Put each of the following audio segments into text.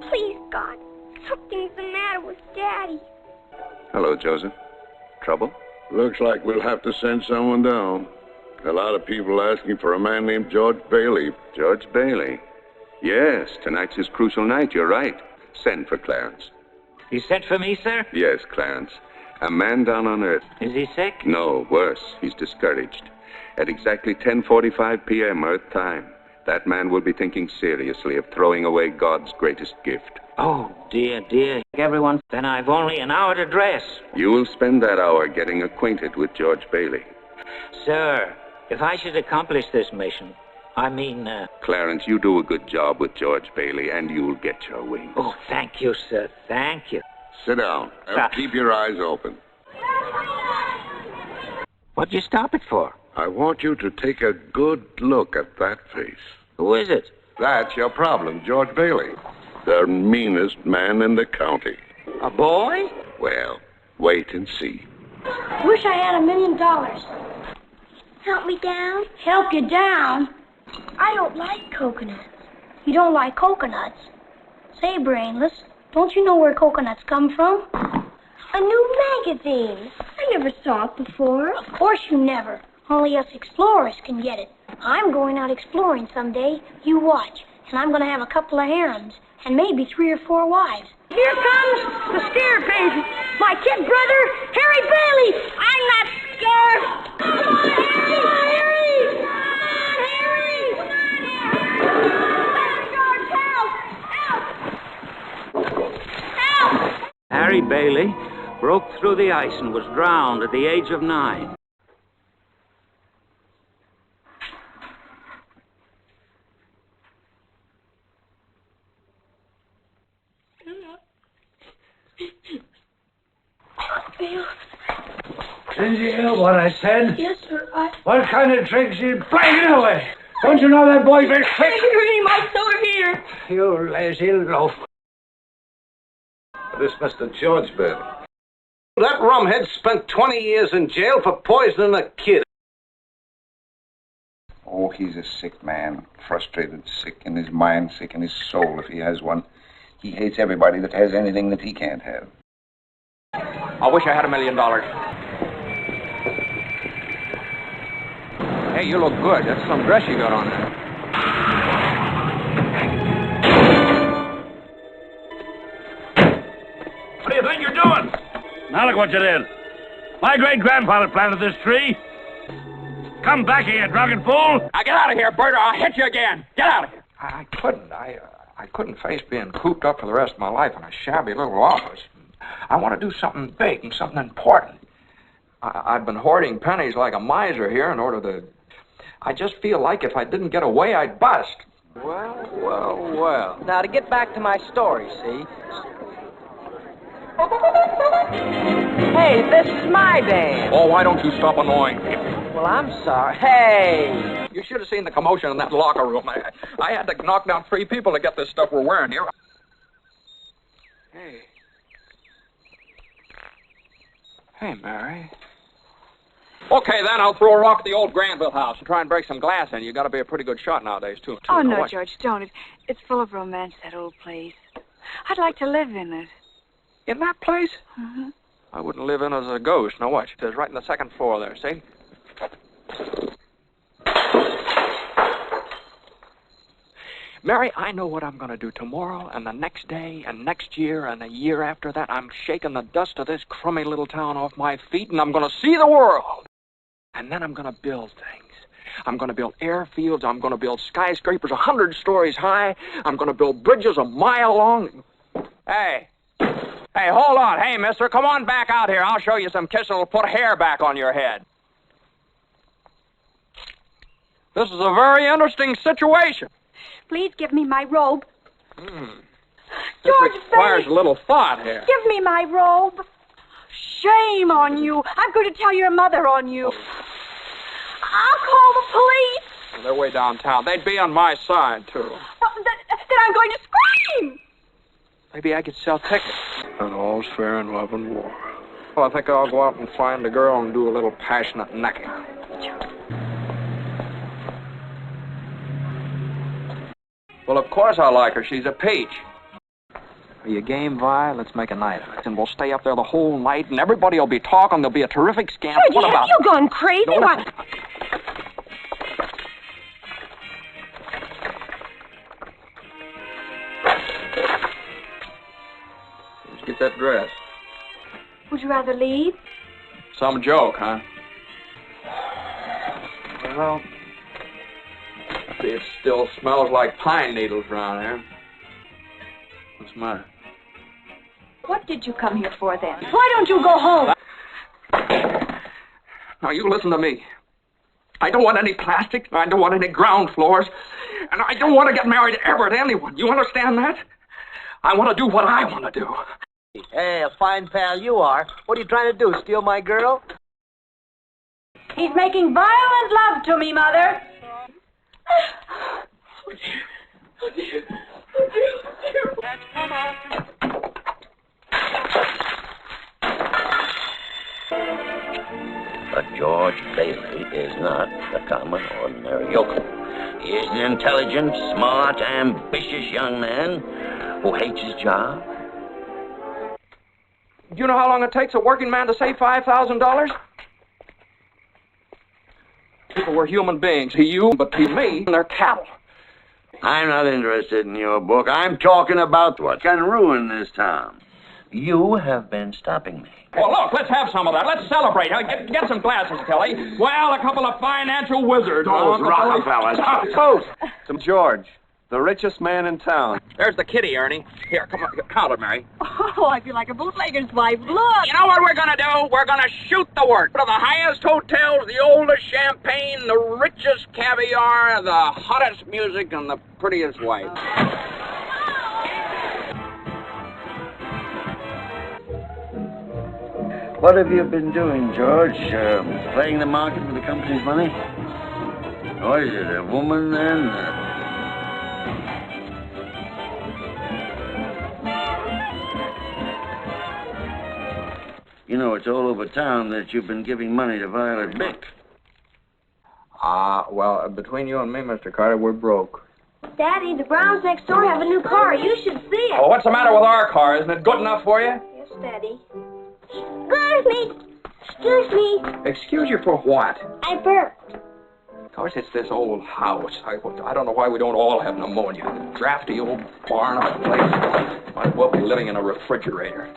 Please, God. Something's the matter with Daddy. Hello, Joseph. Trouble? Looks like we'll have to send someone down. A lot of people asking for a man named George Bailey. George Bailey? Yes, tonight's his crucial night, you're right. Send for Clarence. You sent for me, sir? Yes, Clarence. A man down on Earth. Is he sick? No, worse. He's discouraged. At exactly 10:45 p.m. Earth time, that man will be thinking seriously of throwing away God's greatest gift. Oh, dear, dear. Everyone, then I've only an hour to dress. You will spend that hour getting acquainted with George Bailey. Sir, if I should accomplish this mission, Clarence, you do a good job with George Bailey, and you'll get your wings. Oh, thank you, sir. Thank you. Sit down. Keep your eyes open. What'd you stop it for? I want you to take a good look at that face. Who is it? That's your problem, George Bailey. The meanest man in the county. A boy? Well, wait and see. Wish I had $1 million. Help me down? Help you down? I don't like coconuts. You don't like coconuts? Say, Brainless, don't you know where coconuts come from? A new magazine. I never saw it before. Of course you never. Only us explorers can get it. I'm going out exploring someday. You watch. And I'm going to have a couple of harems. And maybe 3 or 4 wives. Here comes the scare patient. My kid brother, Harry Bailey. I'm not scared. Come on, Harry! Come on, Harry! Come on, Harry! Come on, Harry! George, help! Help! Help! Harry Bailey broke through the ice and was drowned at the age of 9. Bill. Did you hear what I said? Yes, sir. What kind of tricks you playing away? Don't you know that boy's very quick? Henry, my soda here. You lazy loaf. This Mr. George Bailey. That rumhead spent 20 years in jail for poisoning a kid. Oh, he's a sick man. Frustrated, sick in his mind, sick in his soul if he has one. He hates everybody that has anything that he can't have. I wish I had $1 million. Hey, you look good. That's some dress you got on there. What do you think you're doing? Now look what you did. My great-grandfather planted this tree. Come back here, you drunken fool. Now get out of here, Bert, or I'll hit you again. Get out of here. I couldn't face being cooped up for the rest of my life in a shabby little office. I want to do something big and something important. I've been hoarding pennies like a miser here in order to... I just feel like if I didn't get away, I'd bust. Well. Now, to get back to my story, see? Hey, this is my dance. Oh, why don't you stop annoying people? Well, I'm sorry. Hey! You should have seen the commotion in that locker room. I had to knock down 3 people to get this stuff we're wearing here. Hey, Mary. Okay, then I'll throw a rock at the old Granville house and try and break some glass in. You got to be a pretty good shot nowadays, too. Oh, no, George, don't. It's full of romance, that old place. I'd like to live in it. In that place? Mm-hmm. I wouldn't live in as a ghost. Now watch. It's right in the 2nd floor there, see? Mary, I know what I'm going to do tomorrow and the next day and next year and the year after that. I'm shaking the dust of this crummy little town off my feet, and I'm going to see the world. And then I'm going to build things. I'm going to build airfields. I'm going to build skyscrapers 100 stories high. I'm going to build bridges a mile long. Hey, hold on. Hey, mister, come on back out here. I'll show you some kisses that'll put hair back on your head. This is a very interesting situation. Please give me my robe. This requires a little thought here. Give me my robe. Shame on you. I'm going to tell your mother on you. I'll call the police. They're way downtown. They'd be on my side, too. Then I'm going to scream. Maybe I could sell tickets. And all's fair in love and war. Well, I think I'll go out and find a girl and do a little passionate necking. Well, of course I like her. She's a peach. Are you game, Vi? Let's make a night of it. And we'll stay up there the whole night, and everybody will be talking. There'll be a terrific scam. Georgie, What about have you gone crazy? No, What? listen. Let's get that dress. Would you rather leave? Some joke, huh? Well, see, it still smells like pine needles around here. What's the matter? What did you come here for, then? Why don't you go home? Now, you listen to me. I don't want any plastic, I don't want any ground floors, and I don't want to get married ever to anyone. You understand that? I want to do what I want to do. Hey, a fine pal you are. What are you trying to do, steal my girl? He's making violent love to me, Mother. Oh, dear. Oh, dear. Oh, dear. Oh, dear. Come on. But George Bailey is not a common, ordinary yokel. He is an intelligent, smart, ambitious young man who hates his job. Do you know how long it takes a working man to save $5,000? People were human beings. To you, but to me, they're cattle. I'm not interested in your book. I'm talking about what can ruin this town. You have been stopping me. Well, look, let's have some of that. Let's celebrate. Get some glasses, Kelly. Well, a couple of financial wizards. Those Rockefellers. Toast to George, the richest man in town. There's the kitty, Ernie. Here, come on, count it, Mary. Oh, I feel like a bootlegger's wife. Look! You know what we're gonna do? We're gonna shoot the work. To the highest hotels, the oldest champagne, the richest caviar, the hottest music, and the prettiest wife. What have you been doing, George? Playing the market with the company's money? Or is it a woman, then? You know, it's all over town that you've been giving money to Violet Bick. Well, between you and me, Mr. Carter, we're broke. Daddy, the Browns next door have a new car. You should see it. Oh, what's the matter with our car? Isn't it good enough for you? Yes, Daddy. Excuse me. Excuse me. Excuse you for what? I burped. Of course, it's this old house. I don't know why we don't all have pneumonia. Drafty old barn of a place. Might as well be living in a refrigerator.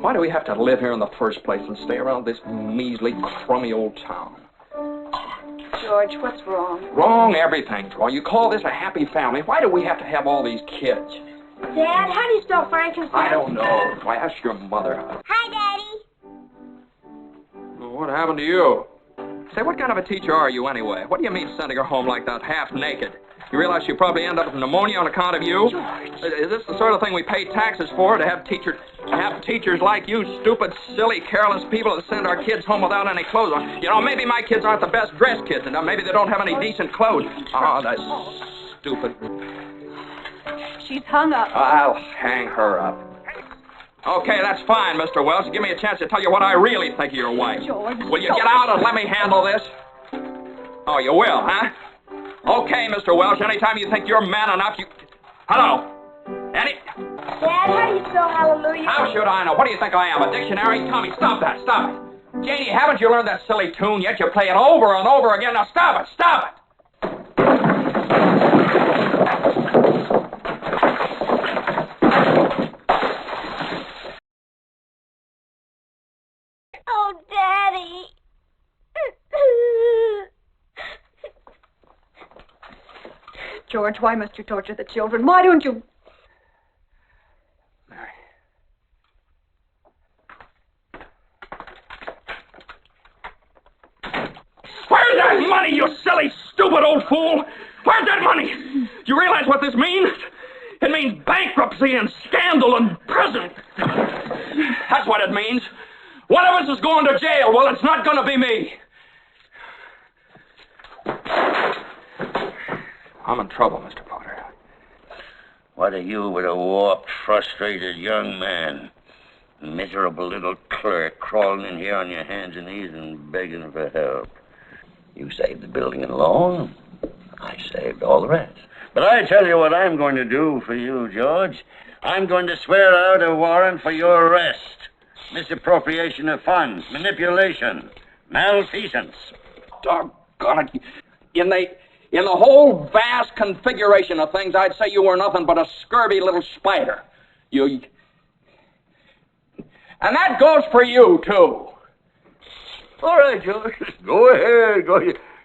Why do we have to live here in the first place and stay around this measly, crummy old town? George, what's wrong? Wrong everything, Troy. You call this a happy family. Why do we have to have all these kids? Dad, how do you spell frankincense? I don't know. Why, ask your mother. Hi, Daddy. Well, what happened to you? Say, what kind of a teacher are you anyway? What do you mean sending her home like that, half naked? You realize she'll probably end up with pneumonia on account of you? George. Is this the sort of thing we pay taxes for, to have teachers like you, stupid, silly, careless people that send our kids home without any clothes on? You know, maybe my kids aren't the best dressed kids, and maybe they don't have any decent clothes. Oh, that's stupid. She's hung up. I'll hang her up. Okay, that's fine, Mr. Wells. Give me a chance to tell you what I really think of your wife. George. Will you get out and let me handle this? Oh, you will, huh? Okay, Mr. Welch, anytime you think you're man enough, you... Hello? Dad, how do you spell hallelujah? How should I know? What do you think I am, a dictionary? Tommy, stop that, stop it. Janie, haven't you learned that silly tune yet? You play it over and over again. Now stop it, stop it. Oh, Daddy. George, why must you torture the children? Why don't you... Mary. Where's that money, you silly, stupid old fool? Where's that money? Do you realize what this means? It means bankruptcy and scandal and prison. That's what it means. One of us is going to jail. Well, it's not going to be me. I'm in trouble, Mr. Potter. What are you with a warped, frustrated young man? Miserable little clerk crawling in here on your hands and knees and begging for help. You saved the building and lawn. I saved all the rest. But I tell you what I'm going to do for you, George. I'm going to swear out a warrant for your arrest. Misappropriation of funds, manipulation, malfeasance. Doggone it. In the whole vast configuration of things, I'd say you were nothing but a scurvy little spider. And that goes for you, too. All right, George. Go ahead. Go.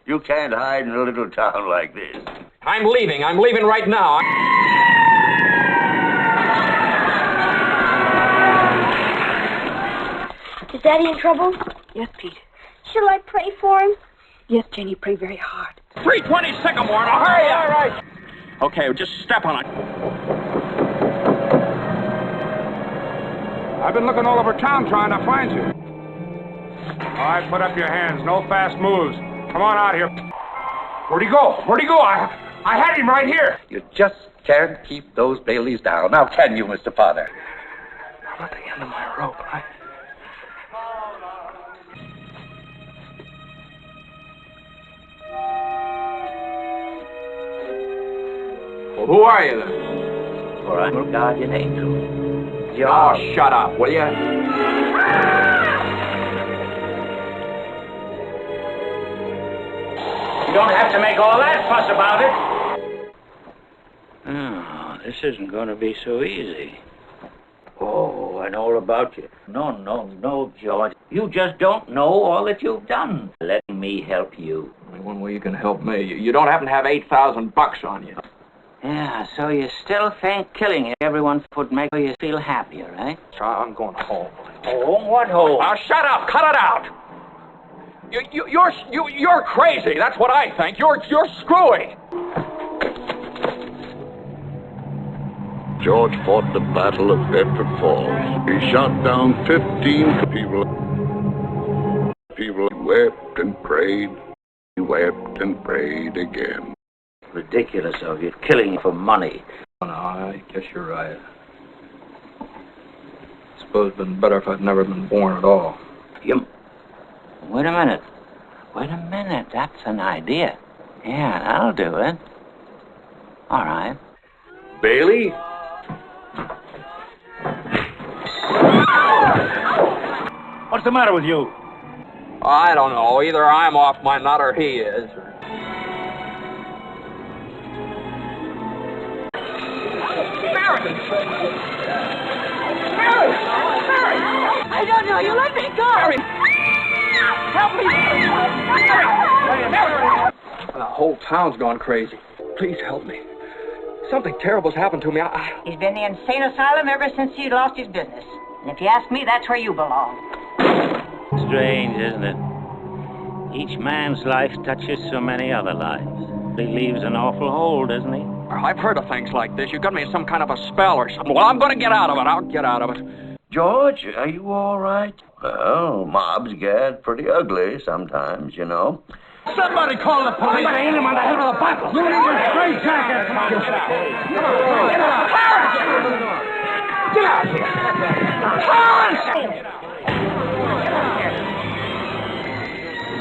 You can't hide in a little town like this. I'm leaving. I'm leaving right now. Is Daddy in trouble? Yes, Pete. Shall I pray for him? Yes, Jenny, pray very hard. 320 Sycamore, now hurry up! All right. Okay, just step on it. I've been looking all over town trying to find you. All right, put up your hands. No fast moves. Come on out here. Where'd he go? Where'd he go? I had him right here. You just can't keep those Baileys down. Now, can you, Mr. Potter? I'm at the end of my rope, right? Well, who are you, then? Well, I'm your guardian angel. Oh, shut up, will you? You don't have to make all that fuss about it. Oh, this isn't going to be so easy. Oh, I know all about you. No, George. You just don't know all that you've done. Let me help you. Only one way you can help me. You don't happen to have $8,000 on you. Yeah, so you still think killing everyone would make you feel happier, eh? I'm going home. Home? What home? Now, shut up! Cut it out! You're crazy. That's what I think. You're screwy. George fought the Battle of Bedford Falls. He shot down 15 people. People wept and prayed. He wept and prayed again. Ridiculous of you, killing for money. No, I guess you're right. Suppose it'd been better if I'd never been born at all. Wait a minute. That's an idea. Yeah, that'll do it. All right. Bailey? What's the matter with you? I don't know. Either I'm off my nut or he is. Mary! I don't know. You let me go! Mary! Help me! The whole town's gone crazy. Please help me. Something terrible's happened to me. He's been in the insane asylum ever since he lost his business. And if you ask me, that's where you belong. Strange, isn't it? Each man's life touches so many other lives. He leaves an awful hole, doesn't he? I've heard of things like this. You got me in some kind of a spell or something. Well, I'm going to get out of it. I'll get out of it. George, are you all right? Well, mobs get pretty ugly sometimes, you know. Somebody call the police. Somebody hit him on the head with a bottle. You need a straight jacket. Come on. Get out. Get out here. Clarence!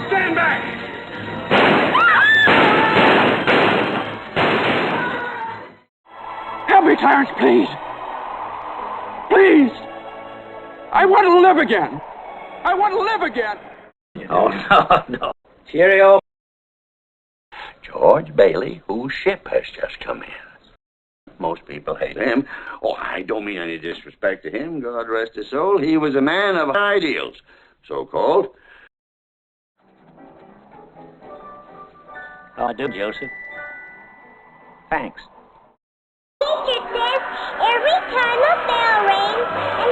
Stand back. Help me, Clarence, please. Please. I want to live again. I want to live again. Oh, no. Cheerio. George Bailey, whose ship has just come in. Most people hate him. Oh, I don't mean any disrespect to him. God rest his soul. He was a man of ideals, so-called. Oh, I do, Joseph. Thanks. Teacher says every time a bell rings, an